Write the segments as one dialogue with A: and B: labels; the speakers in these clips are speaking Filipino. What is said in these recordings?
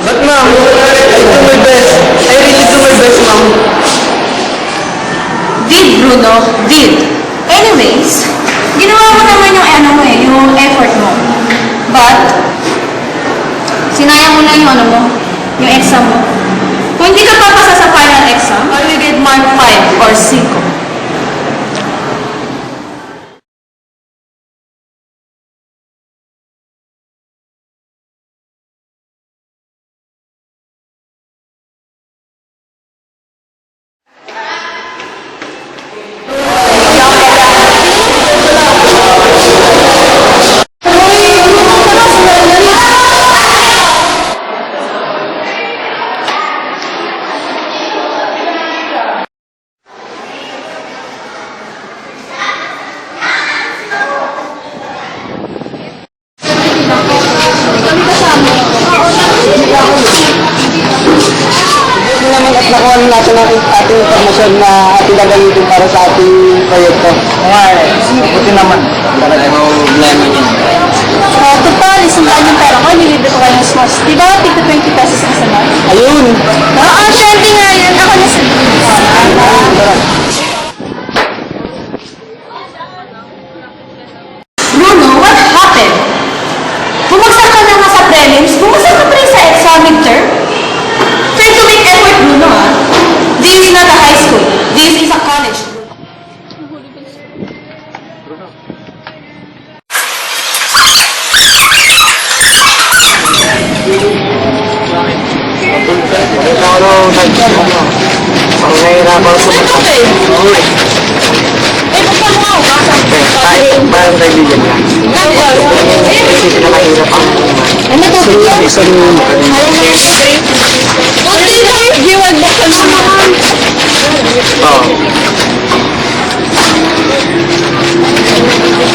A: But ma'am, I do my best. I really do my best, ma'am.
B: Did, Bruno, did. Anyways, ginawa mo naman yung ano mo eh, yung effort mo. But, sinayang mo na yung ano mo, yung exam mo. Kung hindi ka papasa sa final exam, you will get mark 5 or 5.
A: Nakuha natin ang ating informasyon na ating gagamitin para sa ating proyekto. Buti naman. Talaga mo problema niya.
B: Total, isang yung pera ko, nilibit ko kayo ng smas. Di ba, tigto 20 pesos isa na?
A: Ayun!
B: Oo, 20 nga yun. Ako na sa Bruno, what happened? Bumagsak ka na nga sa prelims, bumagsak ka pa rin sa exam midterm? Try to make effort, Bruno, ah. This is not a high school. This is a college.
A: Ang nahihirapan ko sa
B: Okay. Eh, buksan mo ako.
A: kahit parang kaibigan lang. Kasi pinakahirap ang
B: Ano to?
A: isang
B: Kunti lang. Giwag buksan mo naman.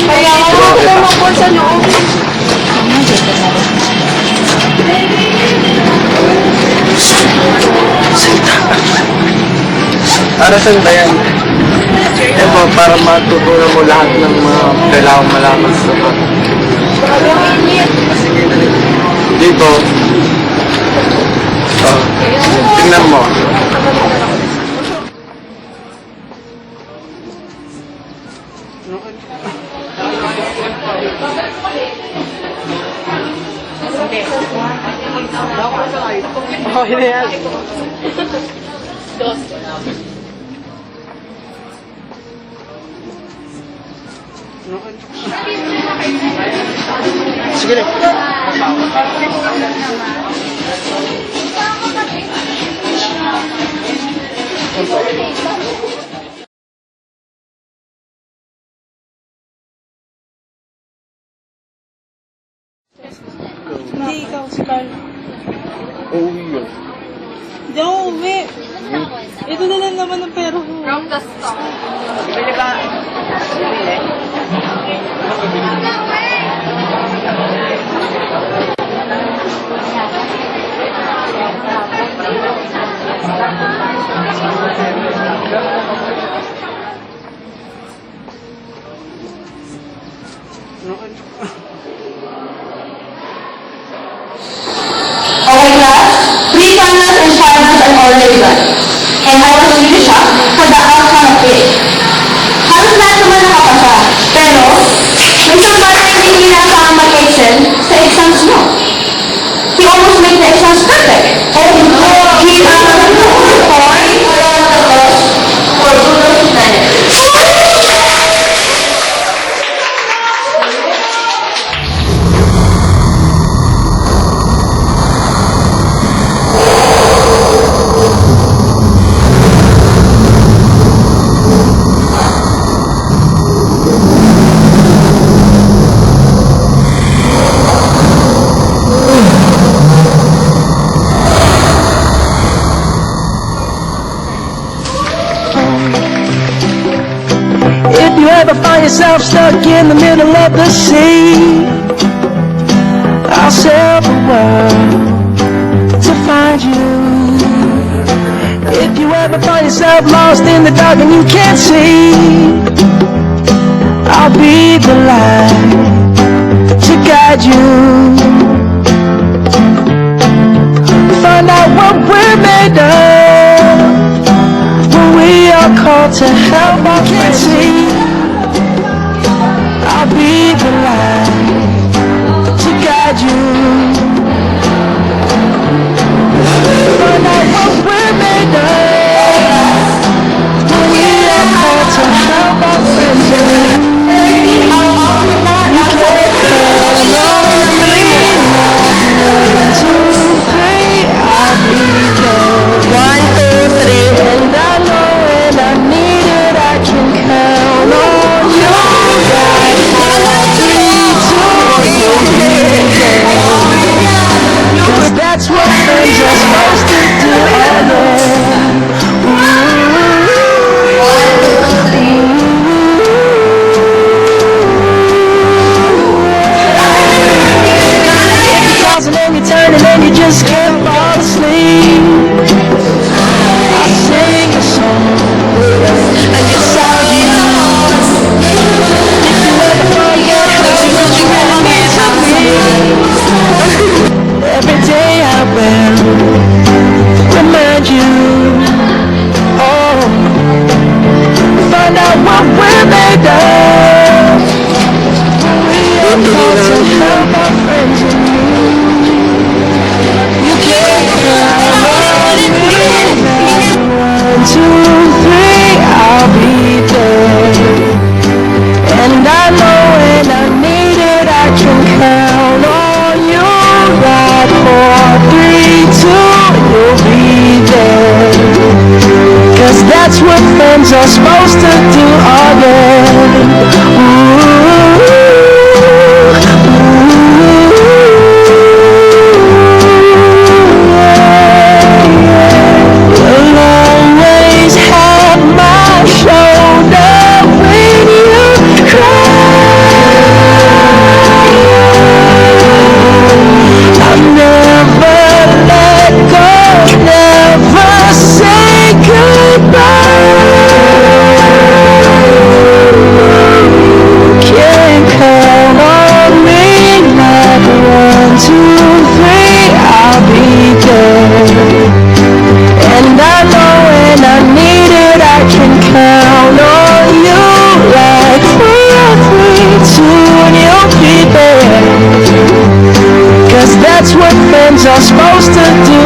B: Kaya ako na mo sa loob.
A: Para saan ba yan? Para matutunan mo lahat ng mga kailangang malaman sa dito. Tingnan mo. Okay na yan. Sige na.
C: Hindi, ikaw, si Carl.
A: Uuwi yun.
C: Hindi ako uwi. Ito na lang naman ang pera ko.
B: From the start.
A: Bili ka. Bili.
B: Okay, class. Pre-finals and finals are already done. And I was really shocked for the outcome of it. Halos lahat naman nakapasa. Pero, may isang bata hindi inaasahan mag-excel sa exams mo. He almost made the exams perfect. Oh no! He around the course for Bruno's humanity.
D: If you ever find yourself stuck in the middle of the sea, I'll say yourself lost in the dark and you can't see, I'll be the light to guide you. Find out what we're made of when we are called to help our friends see. I'll be the light to guide you. Find out what we're made of when we are called to help our friends see. That's what friends are supposed to do. You're tossing and you're turning and you just can't fall asleep. I sing a song and it's all you know. If you ever forget what you meant to me, every day I will remind you. Oh, find out what we're made of. We are called to help our friends and you. You can't count on me. 1, 2, 3, I'll be there. And I know when I need it, I can count on you. Right, 4, 3, 2, you'll be there. 'Cause that's what friends are supposed to do all day. You'll always have my shoulder when you cry. I'll never let go, never say goodbye. You can count on me like 1, 2, 3, I'll be there. And I know when I need it, I can count on you like 4, 3, 2, and you'll be there. 'Cause that's what friends are supposed to do.